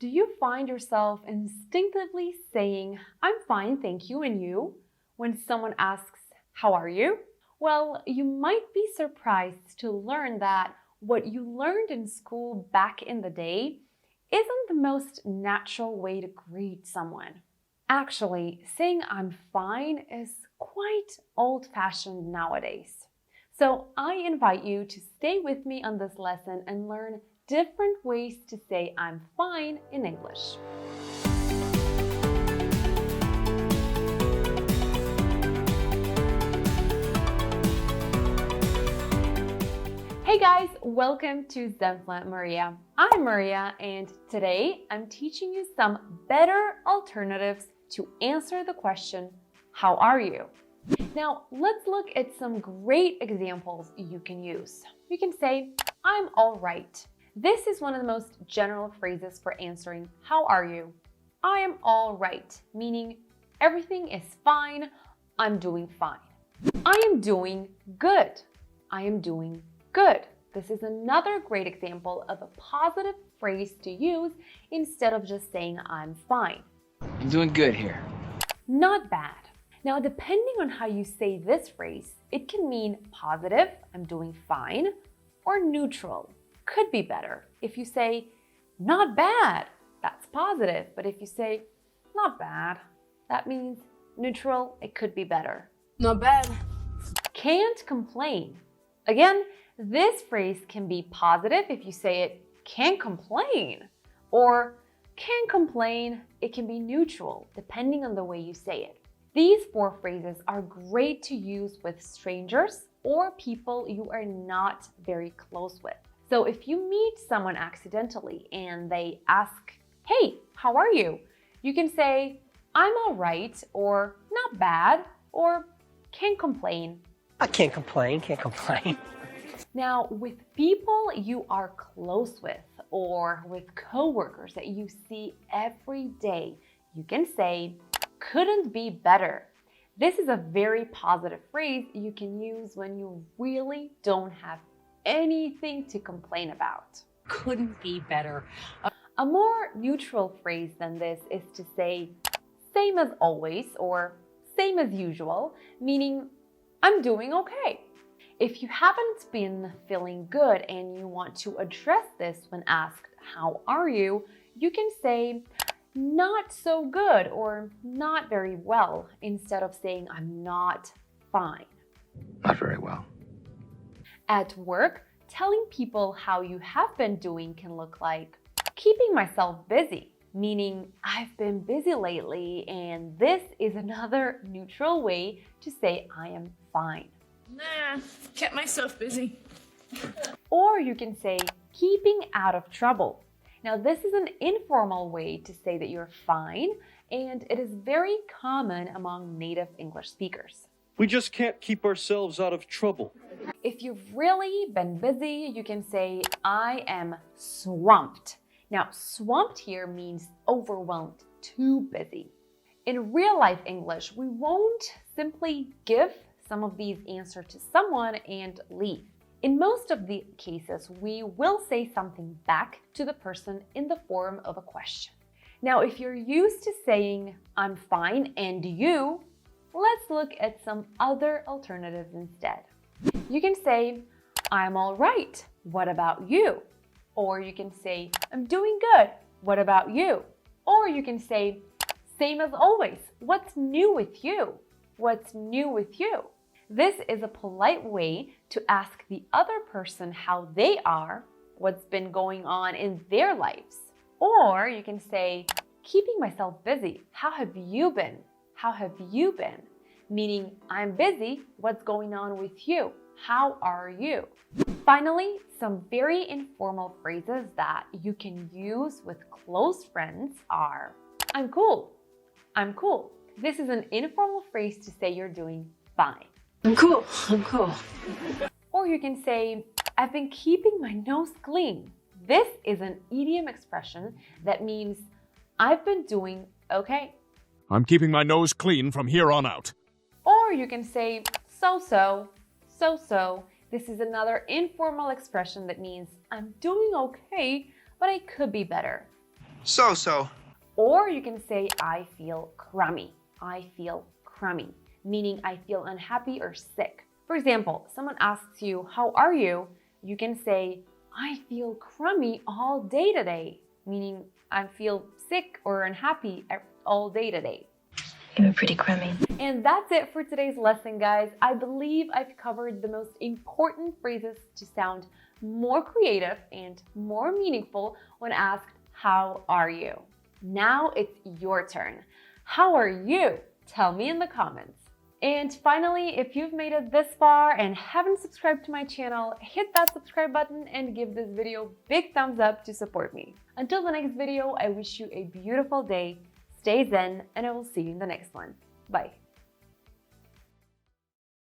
Do you find yourself instinctively saying, I'm fine, thank you, and you, when someone asks, how are you? Well, you might be surprised to learn that what you learned in school back in the day isn't the most natural way to greet someone. Actually, saying I'm fine is quite old-fashioned nowadays. So I invite you to stay with me on this lesson and learn different ways to say I'm fine in English. Hey guys, welcome to Zenfla Maria. I'm Maria, and today I'm teaching you some better alternatives to answer the question, how are you? Now, let's look at some great examples you can use. You can say, I'm all right. This is one of the most general phrases for answering, how are you? I am all right, meaning everything is fine, I'm doing fine. I am doing good. I am doing good. This is another great example of a positive phrase to use instead of just saying I'm fine. I'm doing good here. Not bad. Now, depending on how you say this phrase, it can mean positive, I'm doing fine, or neutral, could be better. If you say, not bad, that's positive. But if you say, not bad, that means neutral, it could be better. Not bad. Can't complain. Again, this phrase can be positive if you say it, can't complain. Or can't complain, it can be neutral, depending on the way you say it. These four phrases are great to use with strangers or people you are not very close with. So if you meet someone accidentally and they ask, hey, how are you? You can say, I'm all right, or not bad, or can't complain. I can't complain, can't complain. Now, with people you are close with or with coworkers that you see every day, you can say, couldn't be better. This is a very positive phrase you can use when you really don't have anything to complain about. Couldn't be better. A more neutral phrase than this is to say, same as always or same as usual, meaning I'm doing okay. If you haven't been feeling good and you want to address this when asked, how are you? You can say, not so good or not very well, instead of saying I'm not fine. Not very well. At work, telling people how you have been doing can look like keeping myself busy, meaning I've been busy lately, and this is another neutral way to say I am fine. Nah, kept myself busy. Or you can say keeping out of trouble. Now, this is an informal way to say that you're fine, and it is very common among native English speakers. We just can't keep ourselves out of trouble. If you've really been busy, you can say, I am swamped. Now, swamped here means overwhelmed, too busy. In real life English, we won't simply give some of these answers to someone and leave. In most of the cases, we will say something back to the person in the form of a question. Now, if you're used to saying, I'm fine, and you, let's look at some other alternatives instead. You can say, I'm all right. What about you? Or you can say, I'm doing good. What about you? Or you can say, same as always. What's new with you? What's new with you? This is a polite way to ask the other person how they are, what's been going on in their lives. Or you can say, keeping myself busy. How have you been? How have you been? Meaning, I'm busy. What's going on with you? How are you? Finally, some very informal phrases that you can use with close friends are, I'm cool. I'm cool. This is an informal phrase to say you're doing fine. I'm cool. I'm cool. Or you can say, I've been keeping my nose clean. This is an idiom expression that means I've been doing okay. I'm keeping my nose clean from here on out. Or you can say so-so, so-so. This is another informal expression that means I'm doing okay, but I could be better. So-so. Or you can say, I feel crummy. I feel crummy, meaning I feel unhappy or sick. For example, someone asks you, how are you? You can say, I feel crummy all day today, meaning I feel sick or unhappy all day today. You were pretty crummy. And that's it for today's lesson, guys. I believe I've covered the most important phrases to sound more creative and more meaningful when asked, how are you? Now it's your turn. How are you? Tell me in the comments. And finally, if you've made it this far and haven't subscribed to my channel, hit that subscribe button and give this video a big thumbs up to support me. Until the next video, I wish you a beautiful day, stay zen, and I will see you in the next one. Bye.